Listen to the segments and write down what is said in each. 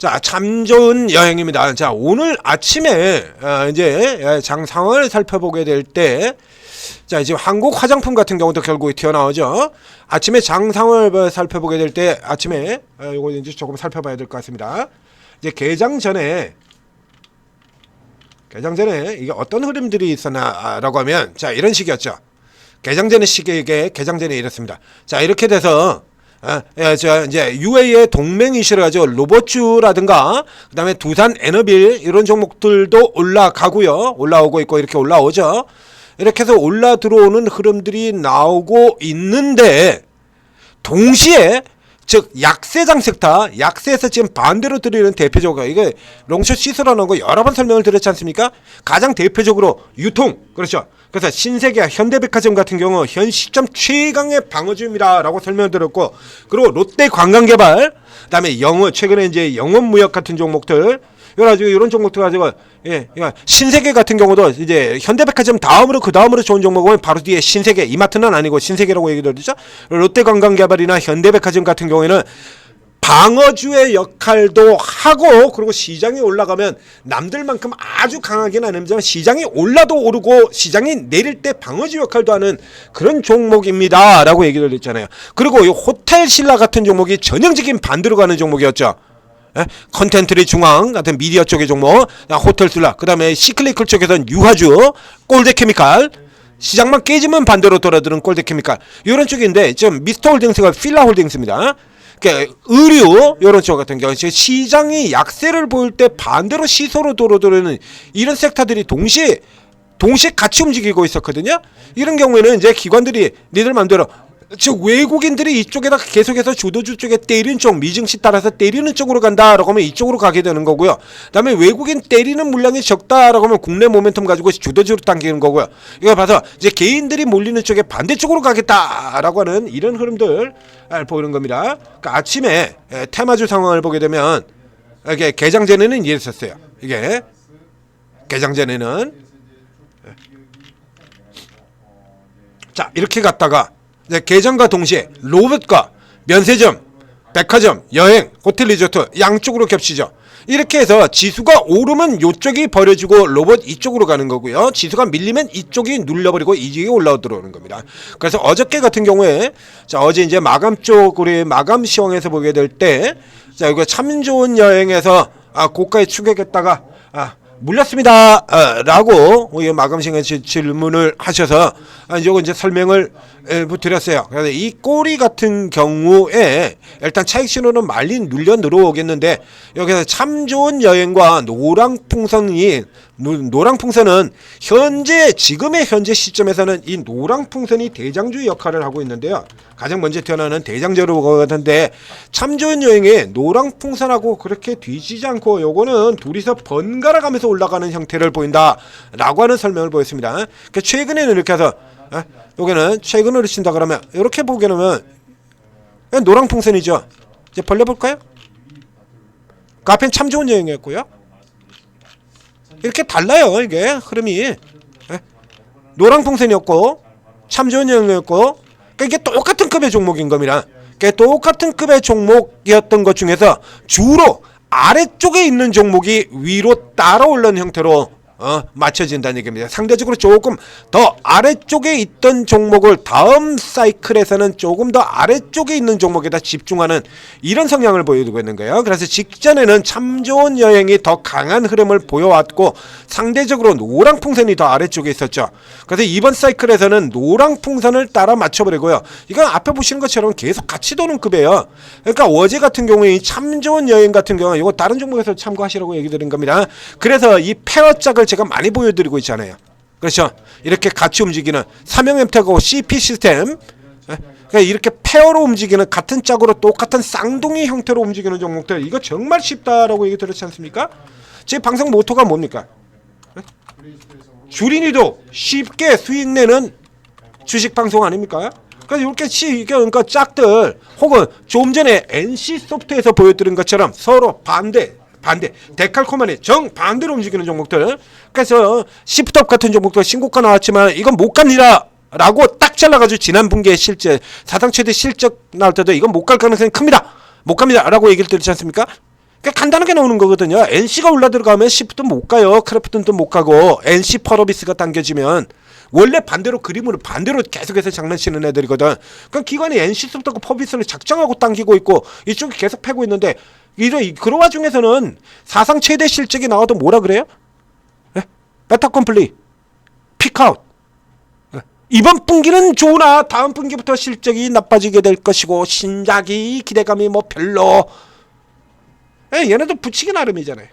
자, 참 좋은 여행입니다. 자, 오늘 아침에 이제 장 상황을 살펴보게 될 때, 자, 지금 한국 화장품 같은 경우도 결국에 튀어나오죠. 아침에 장 상황을 살펴보게 될 때, 아침에 요거 이제 조금 살펴봐야 될 것 같습니다. 이제 개장 전에 이게 어떤 흐름들이 있었나라고 하면, 자, 이런 식이었죠. 개장 전의 시기에 개장 전에 이렇습니다. 자, 이렇게 돼서 이제 UA의 동맹이시라 하죠. 로봇주라든가 그다음에 두산 에너빌 이런 종목들도 올라오고 있고 이렇게 올라오죠. 이렇게 해서 올라 들어오는 흐름들이 나오고 있는데 동시에 즉 약세장 섹터, 약세에서 지금 반대로 들이는 대표적으로 이게 롱숏 시스라는 거 여러 번 설명을 드렸지 않습니까? 가장 대표적으로 유통, 그렇죠. 그래서 신세계, 현대백화점 같은 경우 현 시점 최강의 방어주입니다 라고 설명을 드렸고, 그리고 롯데관광개발, 그다음에 최근에 이제 영업무역 같은 종목들, 그래가지고 이런 종목들 가지고 신세계 같은 경우도 이제 현대백화점 그 다음으로 좋은 종목은 바로 뒤에 신세계, 이마트는 아니고 신세계라고 얘기 드렸죠. 롯데관광개발이나 현대백화점 같은 경우에는 방어주의 역할도 하고, 그리고 시장이 올라가면 남들만큼 아주 강하게는 아니지만 시장이 올라도 오르고 시장이 내릴 때 방어주 역할도 하는 그런 종목입니다 라고 얘기를 드렸잖아요. 그리고 이 호텔신라 같은 종목이 전형적인 반대로 가는 종목이었죠. 컨텐츠리 중앙 같은 미디어 쪽의 종목, 호텔신라, 그 다음에 시클리컬 쪽에서는 유화주, 꼴대케미칼, 시장만 깨지면 반대로 돌아드는 꼴대케미칼 이런 쪽인데, 지금 미스터홀딩스가 필라홀딩스입니다. 의류 이런 쪽 같은 경우 시장이 약세를 보일 때 반대로 시소로 돌아드는 이런 섹터들이 동시에 같이 움직이고 있었거든요. 이런 경우에는 이제 기관들이 니들 맘대로, 즉 외국인들이 이쪽에다 계속해서 주도주 쪽에 때리는 쪽, 미증시 따라서 때리는 쪽으로 간다라고 하면 이쪽으로 가게 되는 거고요. 그다음에 외국인 때리는 물량이 적다라고 하면 국내 모멘텀 가지고 주도주로 당기는 거고요. 이거 봐서 이제 개인들이 몰리는 쪽에 반대쪽으로 가겠다라고 하는 이런 흐름들 보이는 겁니다. 그러니까 아침에 테마주 상황을 보게 되면 이게 개장 전에는 이랬었어요. 이게 개장 전에는 자, 이렇게 갔다가 개장과 동시에 로봇과 면세점, 백화점, 여행, 호텔 리조트 양쪽으로 겹치죠. 이렇게 해서 지수가 오르면 이쪽이 버려지고 로봇 이쪽으로 가는 거고요. 지수가 밀리면 이쪽이 눌려버리고 이쪽이 올라오 들어오는 겁니다. 그래서 어저께 같은 경우에, 자, 어제 이제 마감 쪽 우리 마감 시황에서 보게 될 때, 자, 이거 참 좋은 여행에서 고가에 추격했다가 물렸습니다 라고 마감 시간에 질문을 하셔서 이거 이제 설명을 드렸어요. 그래서 이 꼬리 같은 경우에 일단 차익 신호는 많이 눌려 들어오겠는데, 여기서 참 좋은 여행과 노랑풍선은 지금의 현재 시점에서는 이 노랑풍선이 대장주 역할을 하고 있는데요. 가장 먼저 태어나는 대장주로 같은데, 참 좋은 여행에 노랑풍선하고 그렇게 뒤지지 않고 요거는 둘이서 번갈아 가면서 올라가는 형태를 보인다라고 하는 설명을 보였습니다. 그러니까 최근에는 이렇게 해서 여기는 최근으로 친다 그러면 이렇게 보게 되면 노랑풍선이죠. 이제 벌려볼까요? 그 앞엔 참 좋은 여행이었고요. 이렇게 달라요. 이게 흐름이 노랑풍선이었고 참 좋은 여행이었고, 그러니까 이게 똑같은 급의 종목인 겁니다. 그러니까 똑같은 급의 종목이었던 것 중에서 주로 아래쪽에 있는 종목이 위로 따라오는 형태로 맞춰진다는 얘기입니다. 상대적으로 조금 더 아래쪽에 있던 종목을 다음 사이클에서는 조금 더 아래쪽에 있는 종목에다 집중하는 이런 성향을 보여주고 있는 거예요. 그래서 직전에는 참 좋은 여행이 더 강한 흐름을 보여왔고, 상대적으로 노랑풍선이 더 아래쪽에 있었죠. 그래서 이번 사이클에서는 노랑풍선을 따라 맞춰버리고요. 이건 앞에 보시는 것처럼 계속 같이 도는 급이에요. 그러니까 어제 같은 경우에 이 참 좋은 여행 같은 경우 이거 다른 종목에서 참고하시라고 얘기 드린 겁니다. 그래서 이 페어 짝을 제가 많이 보여드리고 있잖아요. 그렇죠? 이렇게 같이 움직이는 삼형엠텍하고 CP 시스템, 그러니까 이렇게 페어로 움직이는 같은 짝으로 똑같은 쌍둥이 형태로 움직이는 종목들, 이거 정말 쉽다라고 얘기 들었지 않습니까? 제 방송 모토가 뭡니까? 주린이도 쉽게 수익 내는 주식 방송 아닙니까? 그러니까 이렇게 그러니까 짝들, 혹은 좀 전에 NC소프트에서 보여드린 것처럼 서로 반대 데칼코마니 정반대로 움직이는 종목들. 그래서 시프트업 같은 종목도 신고가 나왔지만 이건 못 갑니다 라고 딱 잘라가지고 지난 분기에 실제 사상 최대 실적 나올 때도 이건 못 갈 가능성이 큽니다, 못 갑니다 라고 얘기를 드리지 않습니까? 그러니까 간단하게 나오는 거거든요. NC가 올라 들어가면 시프트 못 가요. 크래프튼도 못 가고 NC 펄어비스가 당겨지면 원래 반대로 그림으로 반대로 계속해서 장난치는 애들이거든. 그러니까 기관이 NC부터 퍼비스를 작정하고 당기고 있고 이쪽이 계속 패고 있는데 그런 와중에서는 사상 최대 실적이 나와도 뭐라 그래요? 베타 컴플리 픽아웃. 이번 분기는 좋으나 다음 분기부터 실적이 나빠지게 될 것이고 신작이 기대감이 뭐 별로. 얘네도 붙이기 나름이잖아요.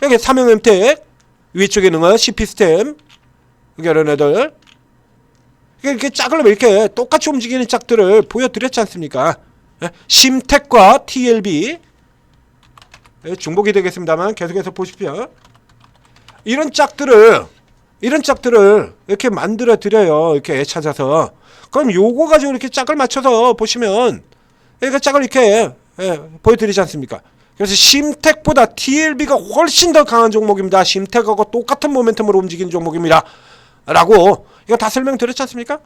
여기 삼형엠텍 위쪽에는 CP스템 이런 애들 이렇게 짝을 이렇게 똑같이 움직이는 짝들을 보여드렸지 않습니까? 심텍과 TLB 중복이 되겠습니다만 계속해서 보십시오. 이런 짝들을 이렇게 만들어 드려요. 이렇게 찾아서. 그럼 요거 가지고 이렇게 짝을 맞춰서 보시면 그러니까 짝을 이렇게 보여드리지 않습니까? 그래서 심텍보다 TLB가 훨씬 더 강한 종목입니다. 심텍하고 똑같은 모멘텀으로 움직이는 종목입니다. 라고 이거 다 설명드렸지 않습니까?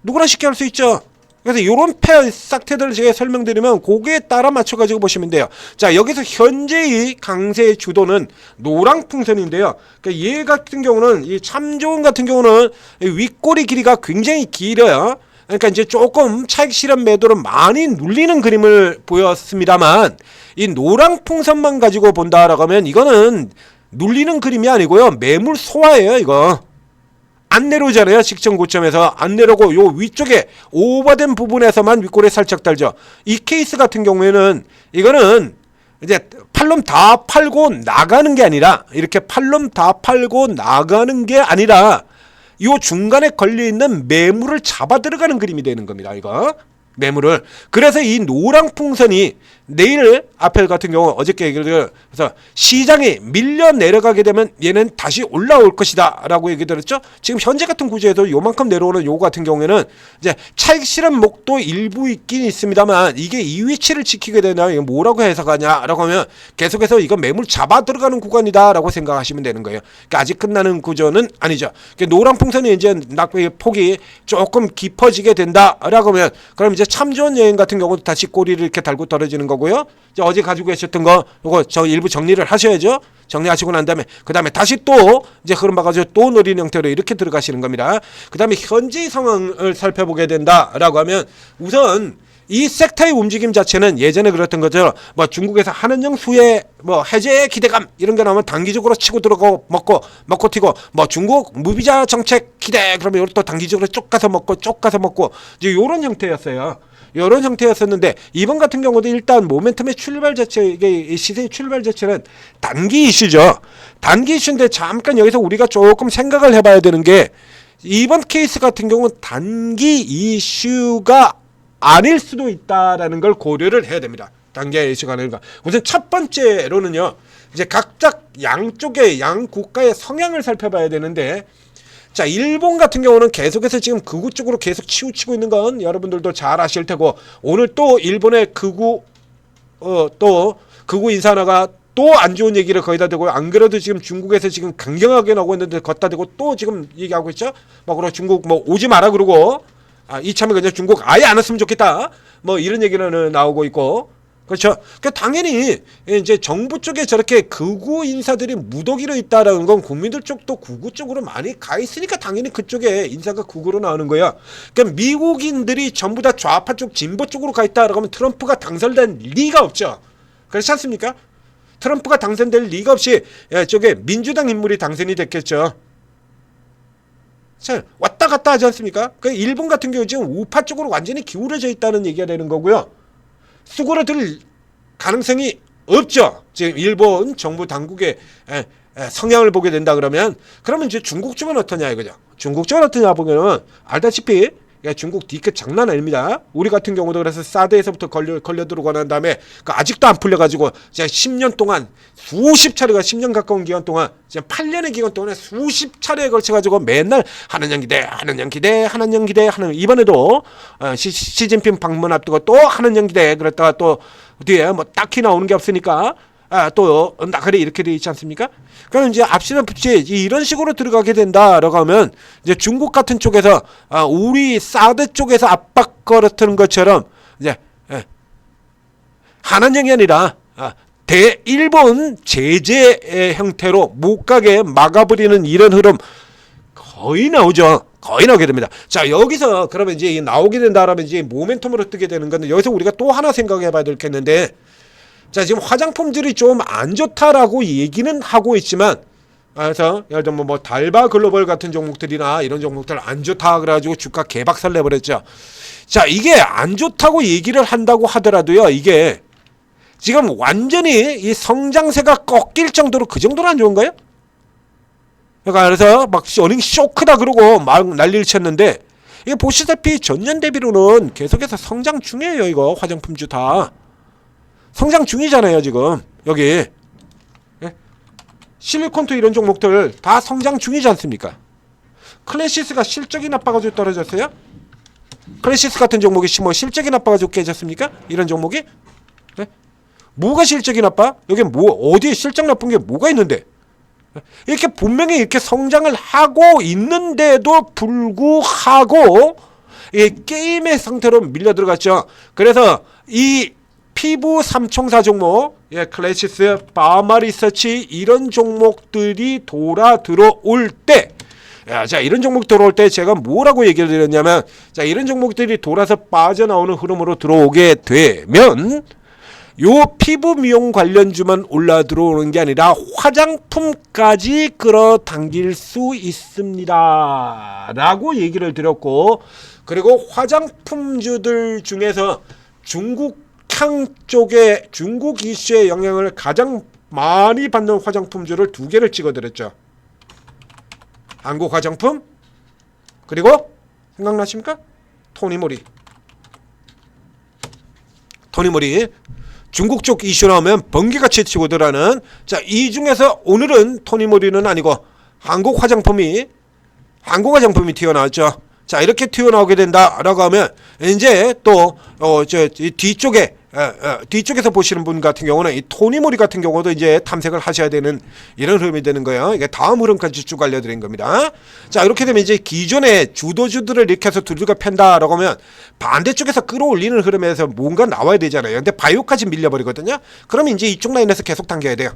누구나 쉽게 할 수 있죠. 그래서 요런 페어 싹테들을 제가 설명드리면 거기에 따라 맞춰가지고 보시면 돼요. 자, 여기서 현재의 강세의 주도는 노랑풍선인데요. 그러니까 얘 같은 경우는 이 참좋은 같은 경우는 윗꼬리 길이가 굉장히 길어요. 그러니까 이제 조금 차익 실현 매도를 많이 눌리는 그림을 보였습니다만 이 노랑풍선만 가지고 본다라고 하면 이거는 눌리는 그림이 아니고요. 매물 소화예요, 이거. 안 내려오잖아요. 직전 고점에서 안 내려오고 요 위쪽에 오버된 부분에서만 윗골에 살짝 달죠. 이 케이스 같은 경우에는 이거는 이제 팔럼 다 팔고 나가는 게 아니라 이렇게 팔럼 다 팔고 나가는 게 아니라 요 중간에 걸려있는 매물을 잡아 들어가는 그림이 되는 겁니다. 이거 매물을. 그래서 이 노랑풍선이 내일 앞에 같은 경우 어저께 얘기를 해서 시장이 밀려 내려가게 되면 얘는 다시 올라올 것이다 라고 얘기 들었죠. 지금 현재 같은 구조에도 요만큼 내려오는 요거 같은 경우에는 이제 차익 실현 목도 일부 있긴 있습니다만 이게 이 위치를 지키게 되나 이거 뭐라고 해석하냐 라고 하면 계속해서 이거 매물 잡아 들어가는 구간이다 라고 생각하시면 되는 거예요. 그러니까 아직 끝나는 구조는 아니죠. 그러니까 노랑풍선이 이제 폭이 조금 깊어지게 된다 라고 하면 그럼 이제 참 좋은 여행 같은 경우도 다시 꼬리를 이렇게 달고 떨어지는 거고요. 이제 어제 가지고 계셨던 거 요거 저 일부 정리를 하셔야죠. 정리하시고 난 다음에 그 다음에 다시 또 이제 흐름 봐가지고 또 노리는 형태로 이렇게 들어가시는 겁니다. 그 다음에 현재 상황을 살펴보게 된다라고 하면 우선 이 섹터의 움직임 자체는 예전에 그랬던 것처럼 뭐 중국에서 한은령 수혜 뭐 해제의 기대감 이런 게 나오면 단기적으로 치고 들어가고 먹고 튀고 뭐 중국 무비자 정책 기대 그러면 또 단기적으로 쪽 가서 먹고 이제 요런 형태였어요. 이런 형태였었는데 이번 같은 경우도 일단 모멘텀의 출발 자체 이게 시세의 출발 자체는 단기 이슈죠. 단기 이슈인데 잠깐 여기서 우리가 조금 생각을 해봐야 되는 게 이번 케이스 같은 경우는 단기 이슈가 아닐 수도 있다라는 걸 고려를 해야 됩니다. 단기 이슈가 아닐까. 우선 첫 번째로는요. 이제 각자 양쪽의 양 국가의 성향을 살펴봐야 되는데 자, 일본 같은 경우는 계속해서 지금 극우 쪽으로 계속 치우치고 있는 건 여러분들도 잘 아실 테고 오늘 또 일본의 극우 또 극우 인사 하나가 또 안 좋은 얘기를 거의 다 되고 안 그래도 지금 중국에서 지금 강경하게 나오고 있는데 걷다 대고 또 지금 얘기하고 있죠. 뭐 그러 중국 뭐 오지 마라 그러고 이참에 그냥 중국 아예 안 왔으면 좋겠다. 뭐 이런 얘기는 나오고 있고 그렇죠. 그러니까 당연히 이제 정부 쪽에 저렇게 극우 인사들이 무더기로 있다라는 건 국민들 쪽도 극우 쪽으로 많이 가 있으니까 당연히 그쪽에 인사가 극우로 나오는 거야. 그러니까 미국인들이 전부 다 좌파 쪽 진보 쪽으로 가 있다라고 하면 트럼프가 당선된 리가 없죠. 그렇지 않습니까? 트럼프가 당선될 리가 없이 저게 민주당 인물이 당선이 됐겠죠. 자, 왔다 갔다 하지 않습니까? 그러니까 일본 같은 경우 지금 우파 쪽으로 완전히 기울어져 있다는 얘기가 되는 거고요. 수그러들 가능성이 없죠. 지금 일본 정부 당국의 성향을 보게 된다 그러면 이제 중국 쪽은 어떠냐 이거죠. 중국 쪽은 어떠냐 보면은 알다시피 중국 뒤끝 장난 아닙니다. 우리 같은 경우도 그래서 사드에서부터 걸려 들어오고 난 다음에 아직도 안 풀려가지고 제가 10년 동안 수십 차례가 10년 가까운 기간 동안 지금 8년의 기간 동안에 수십 차례에 걸쳐가지고 맨날 한은령 기대 이번에도 시진핑 방문 앞두고 또 한은령 기대 그랬다가 또 뒤에 뭐 딱히 나오는 게 없으니까 또 나그래 이렇게 돼 있지 않습니까? 그럼 이제 앞시다시피 이런 식으로 들어가게 된다라고 하면 이제 중국 같은 쪽에서 우리 사드 쪽에서 압박 걸어트는 것처럼 이제 한한령이 아니라 대일본 제재의 형태로 못 가게 막아버리는 이런 흐름 거의 나오죠. 거의 나오게 됩니다. 자, 여기서 그러면 이제 나오게 된다라면 이제 모멘텀으로 뜨게 되는 건데, 여기서 우리가 또 하나 생각해 봐야 되겠는데, 자, 지금 화장품들이 좀 안 좋다라고 얘기는 하고 있지만, 그래서 예를 들면 뭐 달바 글로벌 같은 종목들이나 이런 종목들 안 좋다 그래가지고 주가 개박살 내버렸죠. 자, 이게 안 좋다고 얘기를 한다고 하더라도요, 이게 지금 완전히 이 성장세가 꺾일 정도로 그 정도로 안 좋은가요? 그러니까 그래서 막 어닝 쇼크다 그러고 막 난리를 쳤는데, 이게 보시다시피 전년 대비로는 계속해서 성장 중이에요. 이거 화장품주 다 성장 중이잖아요. 지금 여기 실리콘투 이런 종목들 다 성장 중이지 않습니까? 클래시스가 실적이 나빠가지고 떨어졌어요? 클래시스 같은 종목이 뭐 실적이 나빠가지고 깨졌습니까? 이런 종목이? 네? 뭐가 실적이 나빠? 여기 뭐 어디에 실적 나쁜 게 뭐가 있는데? 이렇게 분명히 이렇게 성장을 하고 있는데도 불구하고 이 게임의 상태로 밀려 들어갔죠. 그래서 이 피부 삼총사 종목, 클래시스, 파마리서치 이런 종목들이 돌아 들어올 때, 자, 이런 종목 들어올 때 제가 뭐라고 얘기를 드렸냐면, 자, 이런 종목들이 돌아서 빠져나오는 흐름으로 들어오게 되면 요 피부 미용 관련주만 올라 들어오는 게 아니라 화장품까지 끌어당길 수 있습니다 라고 얘기를 드렸고, 그리고 화장품주들 중에서 중국향 쪽에 중국 이슈의 영향을 가장 많이 받는 화장품주를 두 개를 찍어드렸죠. 한국 화장품, 그리고 생각나십니까? 토니모리. 중국 쪽 이슈 나오면 번개같이 치고 들어가는, 자, 이 중에서 오늘은 토니모리는 아니고 한국 화장품이 튀어나왔죠. 자, 이렇게 튀어나오게 된다라고 하면 이제 또 뒤쪽에서 보시는 분 같은 경우는 이 토니모리 같은 경우도 이제 탐색을 하셔야 되는 이런 흐름이 되는 거예요. 이게 다음 흐름까지 쭉 알려드린 겁니다. 자, 이렇게 되면 이제 기존의 주도주들을 이렇게 해서 두들겨 팬다라고 하면 반대쪽에서 끌어올리는 흐름에서 뭔가 나와야 되잖아요. 근데 바이오까지 밀려버리거든요. 그러면 이제 이쪽 라인에서 계속 당겨야 돼요.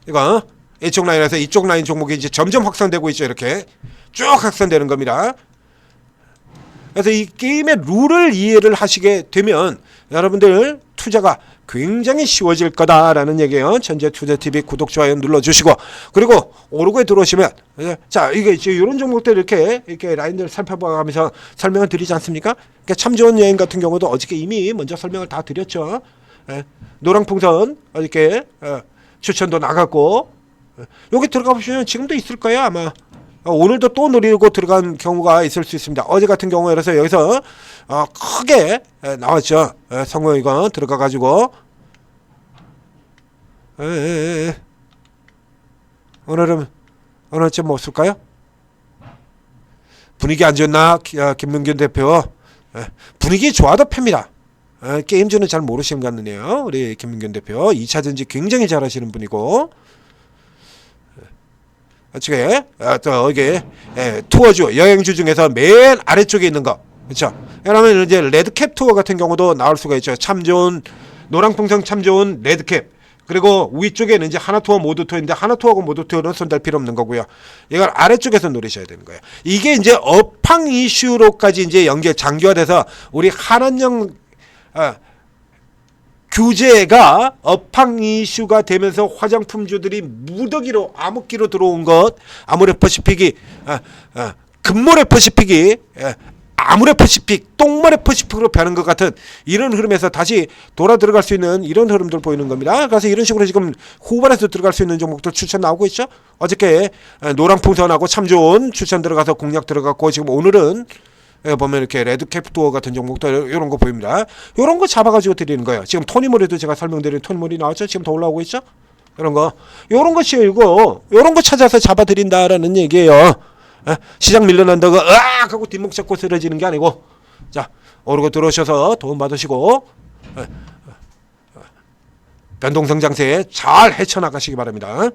이거 이쪽 라인에서 이쪽 라인 종목이 이제 점점 확산되고 있죠. 이렇게 쭉 확산되는 겁니다. 그래서 이 게임의 룰을 이해를 하시게 되면 여러분들 투자가 굉장히 쉬워질 거다라는 얘기예요. 전재투자TV 구독, 좋아요 눌러주시고, 그리고 오르고에 들어오시면, 자, 이게 이제 이런 종목들 이렇게 라인들 살펴보면서 설명을 드리지 않습니까? 그러니까 참 좋은 여행 같은 경우도 어저께 이미 먼저 설명을 다 드렸죠. 노랑풍선 어저께 추천도 나갔고, 여기 들어가 보시면 지금도 있을 거예요 아마. 오늘도 또 노리고 들어간 경우가 있을 수 있습니다. 어제 같은 경우에 그래서 여기서 크게 나왔죠. 성공이가 들어가가지고 오늘쯤 뭐 쓸까요? 분위기 안 좋나? 김문균 대표. 분위기 좋아도 팹니다. 게임주는 잘 모르시는 것 같네요. 우리 김문균 대표 2차전지 굉장히 잘하시는 분이고, 어떻게 또 이게 투어주 여행주 중에서 맨 아래쪽에 있는 거, 그렇죠? 그러면 이제 레드캡 투어 같은 경우도 나올 수가 있죠. 참 좋은 노랑풍선, 참 좋은 레드캡. 그리고 위쪽에는 이제 하나투어, 모두투어인데 하나투어하고 모두투어는 손댈 필요 없는 거고요. 이걸 아래쪽에서 노리셔야 되는 거예요. 이게 이제 업황 이슈로까지 이제 장기화돼서 우리 한한령 규제가 업황 이슈가 되면서 화장품주들이 무더기로 암흑기로 들어온 것, 아모레퍼시픽이 금모레퍼시픽이 아모레퍼시픽, 똥모레퍼시픽으로 변한 것 같은 이런 흐름에서 다시 돌아 들어갈 수 있는 이런 흐름들 보이는 겁니다. 그래서 이런 식으로 지금 후반에서 들어갈 수 있는 종목들 추천 나오고 있죠. 어저께 노랑풍선하고 참 좋은 추천 들어가서 공략 들어갔고, 지금 오늘은 보면 이렇게 레드캡 투어 같은 종목들 이런 거 보입니다. 이런 거 잡아가지고 드리는 거예요. 지금 토니모리도 제가 설명드린 토니모리 나왔죠. 지금 더 올라오고 있죠. 이런 거, 이런 것이 이거 이런 거 찾아서 잡아드린다라는 얘기예요. 시장 밀려난다고 으악 하고 뒷목 잡고 쓰러지는 게 아니고, 자, 오르고 들어오셔서 도움 받으시고 변동성장세에 잘 헤쳐나가시기 바랍니다.